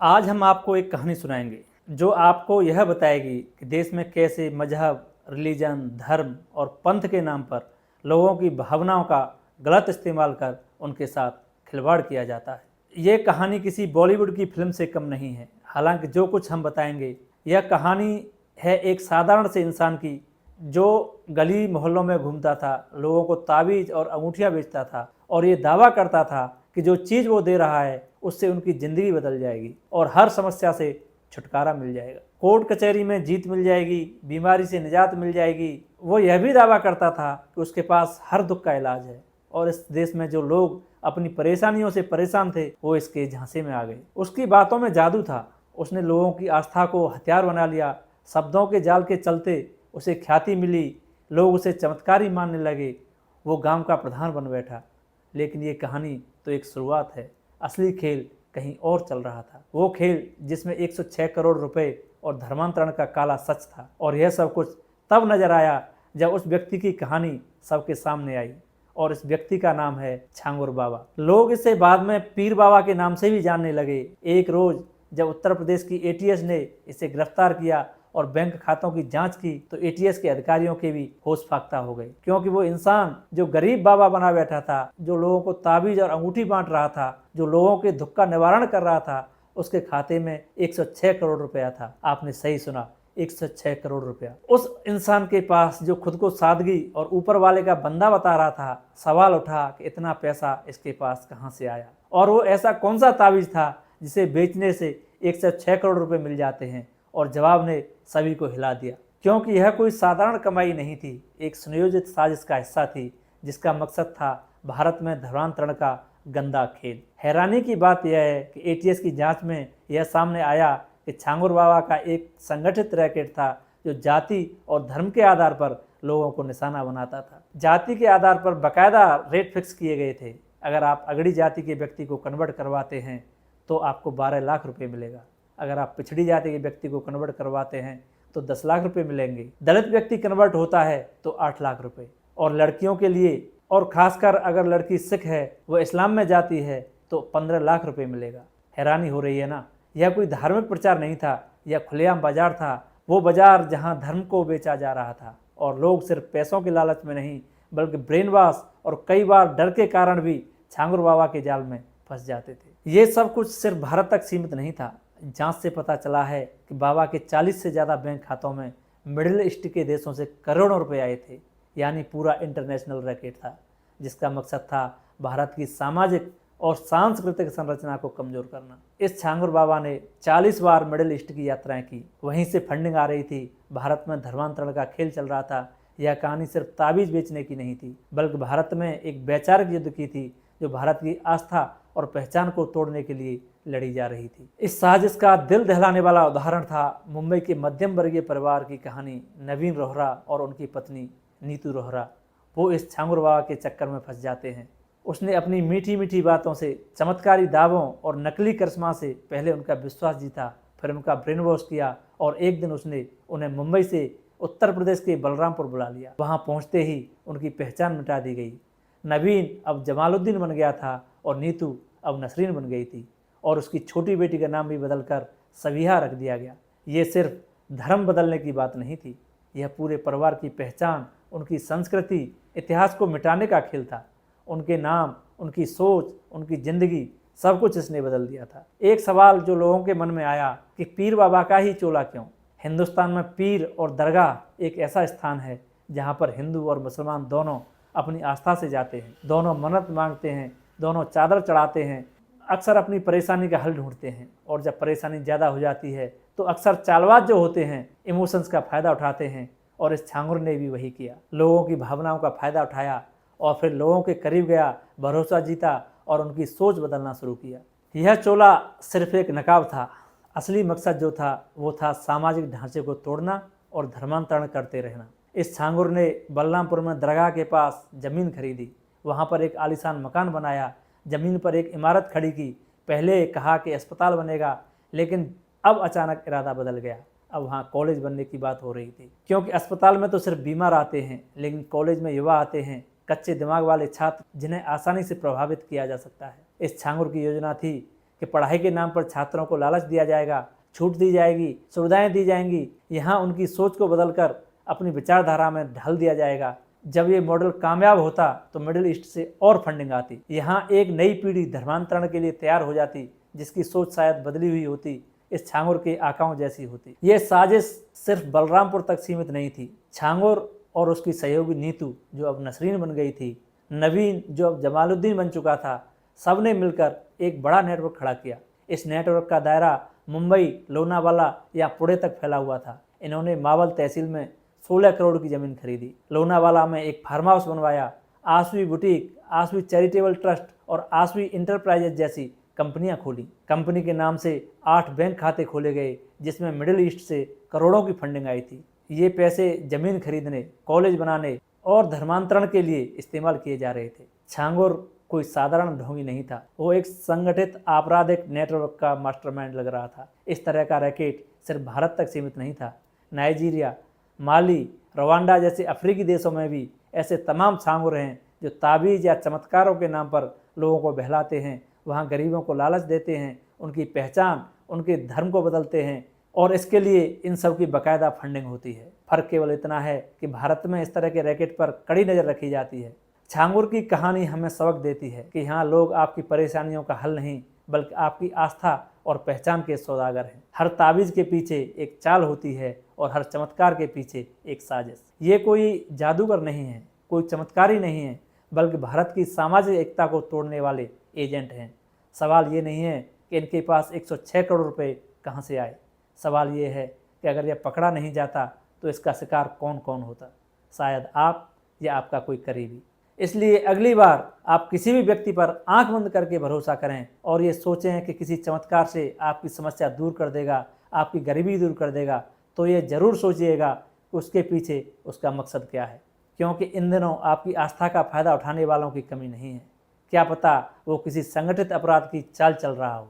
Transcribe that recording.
आज हम आपको एक कहानी सुनाएंगे जो आपको यह बताएगी कि देश में कैसे मजहब, रिलीजन, धर्म और पंथ के नाम पर लोगों की भावनाओं का गलत इस्तेमाल कर उनके साथ खिलवाड़ किया जाता है। ये कहानी किसी बॉलीवुड की फिल्म से कम नहीं है। हालांकि जो कुछ हम बताएंगे यह कहानी है एक साधारण से इंसान की जो गली मोहल्लों में घूमता था, लोगों को ताबीज और अंगूठियां बेचता था और ये दावा करता था कि जो चीज़ वो दे रहा है उससे उनकी ज़िंदगी बदल जाएगी और हर समस्या से छुटकारा मिल जाएगा, कोर्ट कचहरी में जीत मिल जाएगी, बीमारी से निजात मिल जाएगी। वो यह भी दावा करता था कि उसके पास हर दुख का इलाज है और इस देश में जो लोग अपनी परेशानियों से परेशान थे वो इसके झांसे में आ गए। उसकी बातों में जादू था। उसने लोगों की आस्था को हथियार बना लिया। शब्दों के जाल के चलते उसे ख्याति मिली, लोग उसे चमत्कारी मानने लगे। वो गांव का प्रधान बन बैठा। लेकिन ये कहानी तो एक शुरुआत है। असली खेल कहीं और चल रहा था। वो खेल जिसमें 106 करोड़ रुपए और धर्मांतरण का काला सच था। और यह सब कुछ तब नजर आया जब उस व्यक्ति की कहानी सबके सामने आई और इस व्यक्ति का नाम है छांगुर बाबा। लोग इसे बाद में पीर बाबा के नाम से भी जानने लगे। एक रोज जब उत्तर प्रदेश की एटीएस ने इसे गिरफ्तार किया और बैंक खातों की जांच की तो एटीएस के अधिकारियों के भी होश फाख्ता हो गए, क्योंकि वो इंसान जो गरीब बाबा बना बैठा था, जो लोगों को ताबीज और अंगूठी बांट रहा था, जो लोगों के दुख का निवारण कर रहा था, उसके खाते में 106 करोड़ रुपया था। आपने सही सुना, 106 करोड़ रुपया। उस इंसान के पास जो खुद को सादगी और ऊपर वाले का बंदा बता रहा था, सवाल उठा कि इतना पैसा इसके पास कहाँ से आया और वो ऐसा कौन सा ताबीज था जिसे बेचने से 106 करोड़ रुपए मिल जाते हैं। और जवाब ने सभी को हिला दिया, क्योंकि यह कोई साधारण कमाई नहीं थी, एक सुनियोजित साजिश का हिस्सा थी जिसका मकसद था भारत में धर्मांतरण का गंदा खेल। हैरानी की बात यह है कि एटीएस की जांच में यह सामने आया कि छांगुर बाबा का एक संगठित रैकेट था जो जाति और धर्म के आधार पर लोगों को निशाना बनाता था। जाति के आधार पर बाकायदा रेट फिक्स किए गए थे। अगर आप अगड़ी जाति के व्यक्ति को कन्वर्ट करवाते हैं तो आपको 12 लाख रुपए मिलेगा। अगर आप पिछड़ी जाति के व्यक्ति को कन्वर्ट करवाते हैं तो 10 लाख रुपए मिलेंगे। दलित व्यक्ति कन्वर्ट होता है तो 8 लाख रुपए। और लड़कियों के लिए, और खासकर अगर लड़की सिख है, वह इस्लाम में जाती है, तो 15 लाख रुपए मिलेगा। हैरानी हो रही है ना? यह कोई धार्मिक प्रचार नहीं था, यह खुलेआम बाजार था। वो बाजार जहाँ धर्म को बेचा जा रहा था और लोग सिर्फ पैसों के लालच में नहीं बल्कि ब्रेन वॉश और कई बार डर के कारण भी छांगुर बाबा के जाल में फंस जाते थे। ये सब कुछ सिर्फ भारत तक सीमित नहीं था। जांच से पता चला है कि बाबा के 40 से ज़्यादा बैंक खातों में मिडिल ईस्ट के देशों से करोड़ों रुपए आए थे। यानी पूरा इंटरनेशनल रैकेट था जिसका मकसद था भारत की सामाजिक और सांस्कृतिक संरचना को कमजोर करना। इस छांगुर बाबा ने 40 बार मिडिल ईस्ट की यात्राएं की। वहीं से फंडिंग आ रही थी। भारत में धर्मांतरण का खेल चल रहा था। यह कहानी सिर्फ ताबीज बेचने की नहीं थी बल्कि भारत में एक वैचारिक युद्ध की थी जो भारत की आस्था और पहचान को तोड़ने के लिए लड़ी जा रही थी। इस साजिश का दिल दहलाने वाला उदाहरण था मुंबई के मध्यम वर्गीय परिवार की कहानी नवीन रोहरा और उनकी पत्नी नीतू रोहरा। वो इस छांगुर बाबा के चक्कर में फंस जाते हैं। उसने अपनी मीठी मीठी बातों से, चमत्कारी दावों और नकली करिश्मा से पहले उनका विश्वास जीता, फिर उनका ब्रेन वॉश किया और एक दिन उसने उन्हें मुंबई से उत्तर प्रदेश के बलरामपुर बुला लिया। वहाँ पहुँचते ही उनकी पहचान मिटा दी गई। नवीन अब जमालुद्दीन बन गया था और नीतू अब नसरीन बन गई थी और उसकी छोटी बेटी का नाम भी बदलकर सबिहा रख दिया गया। ये सिर्फ धर्म बदलने की बात नहीं थी, यह पूरे परिवार की पहचान, उनकी संस्कृति, इतिहास को मिटाने का खेल था। उनके नाम, उनकी सोच, उनकी ज़िंदगी, सब कुछ इसने बदल दिया था। एक सवाल जो लोगों के मन में आया कि पीर बाबा का ही चोला क्यों? हिंदुस्तान में पीर और दरगाह एक ऐसा स्थान है जहाँ पर हिंदू और मुसलमान दोनों अपनी आस्था से जाते हैं, दोनों मन्नत मांगते हैं, दोनों चादर चढ़ाते हैं, अक्सर अपनी परेशानी का हल ढूंढते हैं। और जब परेशानी ज़्यादा हो जाती है तो अक्सर चालबाज जो होते हैं इमोशंस का फ़ायदा उठाते हैं और इस छांगुर ने भी वही किया। लोगों की भावनाओं का फ़ायदा उठाया और फिर लोगों के करीब गया, भरोसा जीता और उनकी सोच बदलना शुरू किया। यह चोला सिर्फ एक नकाब था। असली मकसद जो था वो था सामाजिक ढांचे को तोड़ना और धर्मांतरण करते रहना। इस छांगुर ने बलरामपुर में दरगाह के पास ज़मीन खरीदी, वहाँ पर एक आलीशान मकान बनाया, ज़मीन पर एक इमारत खड़ी की। पहले कहा कि अस्पताल बनेगा, लेकिन अब अचानक इरादा बदल गया। अब वहाँ कॉलेज बनने की बात हो रही थी, क्योंकि अस्पताल में तो सिर्फ बीमार आते हैं, लेकिन कॉलेज में युवा आते हैं, कच्चे दिमाग वाले छात्र जिन्हें आसानी से प्रभावित किया जा सकता है। इस छांगुर की योजना थी कि पढ़ाई के नाम पर छात्रों को लालच दिया जाएगा, छूट दी जाएगी, सुविधाएं दी जाएंगी, यहाँ उनकी सोच को बदलकर अपनी विचारधारा में ढाल दिया जाएगा। जब ये मॉडल कामयाब होता तो मिडिल ईस्ट से और फंडिंग आती, यहाँ एक नई पीढ़ी धर्मांतरण के लिए तैयार हो जाती, जिसकी सोच शायद बदली हुई होती, इस छांगुर के आकाओं जैसी होती। ये साजिश सिर्फ बलरामपुर तक सीमित नहीं थी। छांगुर और उसकी सहयोगी नीतू, जो अब नसरीन बन गई थी, नवीन, जो अब जमालुद्दीन बन चुका था, सब ने मिलकर एक बड़ा नेटवर्क खड़ा किया। इस नेटवर्क का दायरा मुंबई, लोनावाला या पुणे तक फैला हुआ था। इन्होंने मावल तहसील में 16 करोड़ की ज़मीन खरीदी, लोनावाला में एक फार्म हाउस बनवाया, आसवी बुटीक, आसवी चैरिटेबल ट्रस्ट और आसवी इंटरप्राइजेज जैसी कंपनियां खोली। कंपनी के नाम से 8 बैंक खाते खोले गए, जिसमें मिडिल ईस्ट से करोड़ों की फंडिंग आई थी। ये पैसे जमीन खरीदने, कॉलेज बनाने और धर्मांतरण के लिए इस्तेमाल किए जा रहे थे। छांगुर कोई साधारण ढोंगी नहीं था, वो एक संगठित आपराधिक नेटवर्क का मास्टरमाइंड लग रहा था। इस तरह का रैकेट सिर्फ भारत तक सीमित नहीं था। नाइजीरिया, माली, रवांडा जैसे अफ्रीकी देशों में भी ऐसे तमाम छांगुर हैं जो ताबीज़ या चमत्कारों के नाम पर लोगों को बहलाते हैं, वहाँ गरीबों को लालच देते हैं, उनकी पहचान, उनके धर्म को बदलते हैं, और इसके लिए इन सब की बाकायदा फंडिंग होती है। फ़र्क केवल इतना है कि भारत में इस तरह के रैकेट पर कड़ी नज़र रखी जाती है। छांगुर की कहानी हमें सबक देती है कि यहाँ लोग आपकी परेशानियों का हल नहीं, बल्कि आपकी आस्था और पहचान के सौदागर हैं। हर ताबीज़ के पीछे एक चाल होती है और हर चमत्कार के पीछे एक साजिश। ये कोई जादूगर नहीं है, कोई चमत्कारी नहीं है, बल्कि भारत की सामाजिक एकता को तोड़ने वाले एजेंट हैं। सवाल ये नहीं है कि इनके पास 106 करोड़ रुपए कहाँ से आए। सवाल ये है कि अगर यह पकड़ा नहीं जाता तो इसका शिकार कौन कौन होता। शायद आप या आपका कोई करीबी। इसलिए अगली बार आप किसी भी व्यक्ति पर आंख बंद करके भरोसा करें और ये सोचें कि किसी चमत्कार से आपकी समस्या दूर कर देगा, आपकी गरीबी दूर कर देगा, तो ये ज़रूर सोचिएगा कि उसके पीछे उसका मकसद क्या है। क्योंकि इन दिनों आपकी आस्था का फ़ायदा उठाने वालों की कमी नहीं है। क्या पता वो किसी संगठित अपराध की चाल चल रहा हो।